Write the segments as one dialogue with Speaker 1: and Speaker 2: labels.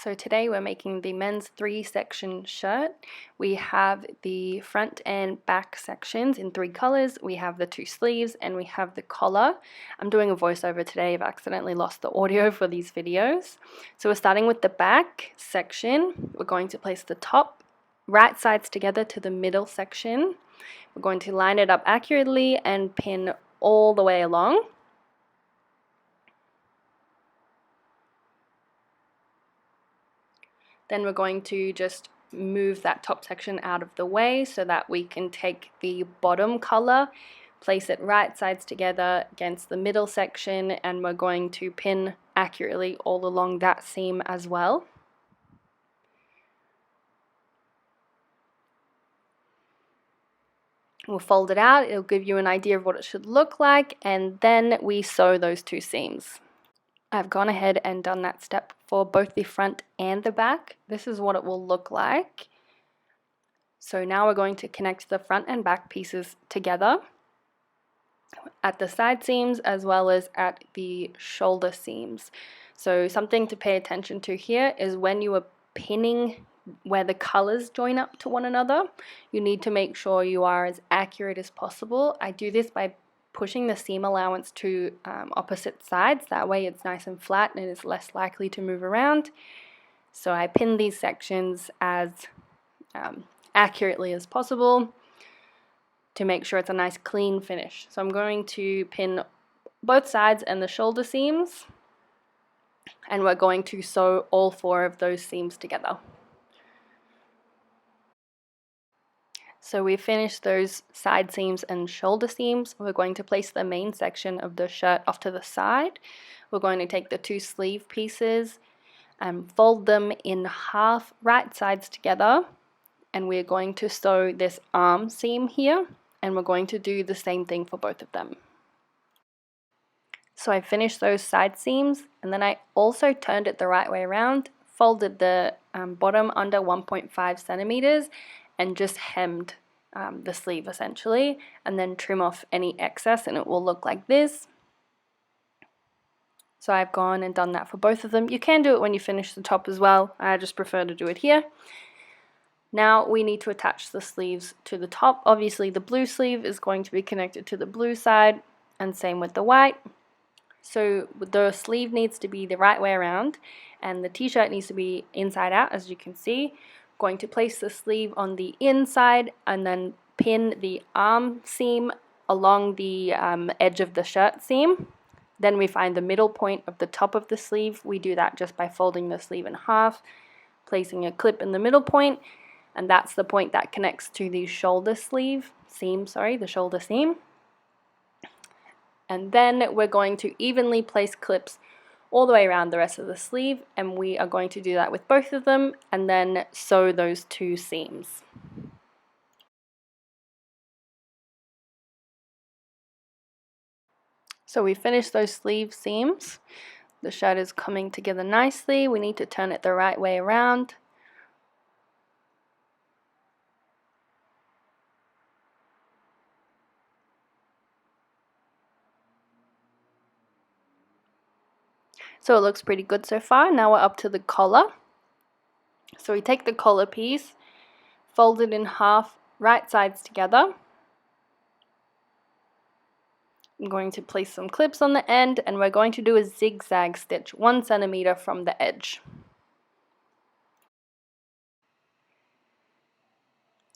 Speaker 1: So today we're making the men's 3-section shirt. We have the front and back sections in 3 colors. We have the 2 sleeves and we have the collar. I'm doing a voiceover today. I've accidentally lost the audio for these videos. So we're starting with the back section. We're going to place the top right sides together to the middle section. We're going to line it up accurately and pin all the way along. Then we're going to just move that top section out of the way so that we can take the bottom color, place it right sides together against the middle section, and we're going to pin accurately all along that seam as well. We'll fold it out, it'll give you an idea of what it should look like, and then we sew those 2 seams. I've gone ahead and done that step for both the front and the back. This is what it will look like. So now we're going to connect the front and back pieces together at the side seams as well as at the shoulder seams. So something to pay attention to here is when you are pinning where the colors join up to one another, you need to make sure you are as accurate as possible. I do this by pushing the seam allowance to opposite sides. That way it's nice and flat and it is less likely to move around. So I pin these sections as accurately as possible to make sure it's a nice clean finish. So I'm going to pin both sides and the shoulder seams, and we're going to sew all 4 of those seams together. So we finished those side seams and shoulder seams. We're going to place the main section of the shirt off to the side. We're going to take the 2 sleeve pieces and fold them in half right sides together, and we're going to sew this arm seam here, and we're going to do the same thing for both of them. So I finished those side seams, and then I also turned it the right way around, folded the bottom under 1.5 centimeters and just hemmed the sleeve essentially, and then trim off any excess and it will look like this. So I've gone and done that for both of them. You can do it when you finish the top as well. I just prefer to do it here. Now we need to attach the sleeves to the top. Obviously the blue sleeve is going to be connected to the blue side, and same with the white. So the sleeve needs to be the right way around and the t-shirt needs to be inside out, as you can see. Going to place the sleeve on the inside and then pin the arm seam along the edge of the shirt seam. Then we find the middle point of the top of the sleeve. We do that just by folding the sleeve in half, placing a clip in the middle point, and that's the point that connects to the shoulder seam. And then we're going to evenly place clips all the way around the rest of the sleeve, and we are going to do that with both of them and then sew those 2 seams. So we finished those sleeve seams. The shirt is coming together nicely. We need to turn it the right way around. So it looks pretty good so far. Now we're up to the collar. So we take the collar piece, fold it in half, right sides together. I'm going to place some clips on the end, and we're going to do a zigzag stitch 1 centimeter from the edge.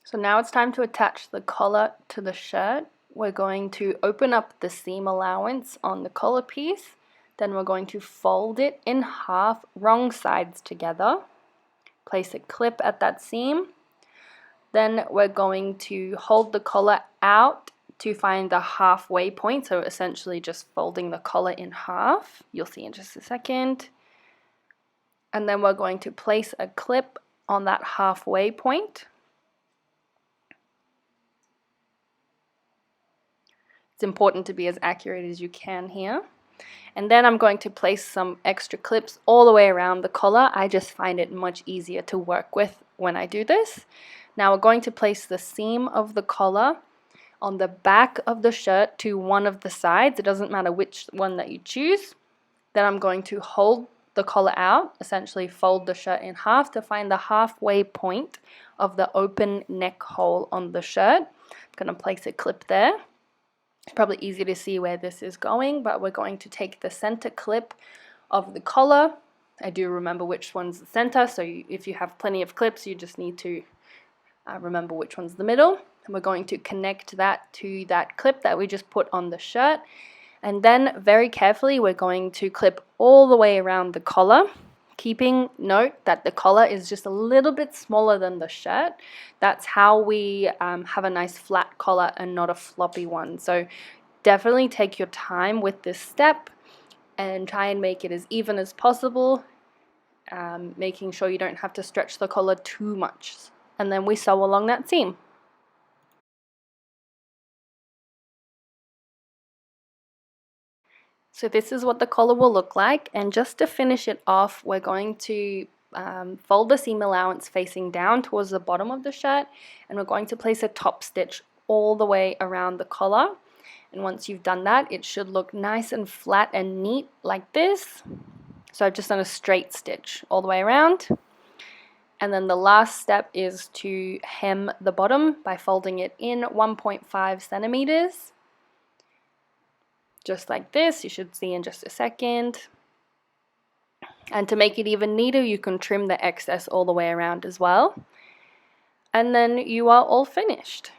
Speaker 1: So now it's time to attach the collar to the shirt. We're going to open up the seam allowance on the collar piece. Then we're going to fold it in half, wrong sides together. Place a clip at that seam. Then we're going to hold the collar out to find the halfway point, so essentially just folding the collar in half. You'll see in just a second. And then we're going to place a clip on that halfway point. It's important to be as accurate as you can here. And then I'm going to place some extra clips all the way around the collar. I just find it much easier to work with when I do this. Now we're going to place the seam of the collar on the back of the shirt to one of the sides. It doesn't matter which one that you choose. Then I'm going to hold the collar out, essentially fold the shirt in half to find the halfway point of the open neck hole on the shirt. I'm going to place a clip there. It's probably easy to see where this is going, but we're going to take the center clip of the collar. I do remember which one's the center, so if you have plenty of clips, you just need to remember which one's the middle. And we're going to connect that to that clip that we just put on the shirt. And then very carefully, we're going to clip all the way around the collar, keeping note that the collar is just a little bit smaller than the shirt. That's how we have a nice flat collar and not a floppy one. So definitely take your time with this step and try and make it as even as possible, making sure you don't have to stretch the collar too much. And then we sew along that seam. So this is what the collar will look like, and just to finish it off, we're going to fold the seam allowance facing down towards the bottom of the shirt, and we're going to place a top stitch all the way around the collar. And once you've done that, it should look nice and flat and neat like this. So I've just done a straight stitch all the way around. And then the last step is to hem the bottom by folding it in 1.5 centimeters. Just like this, you should see in just a second. And to make it even neater, you can trim the excess all the way around as well. And then you are all finished.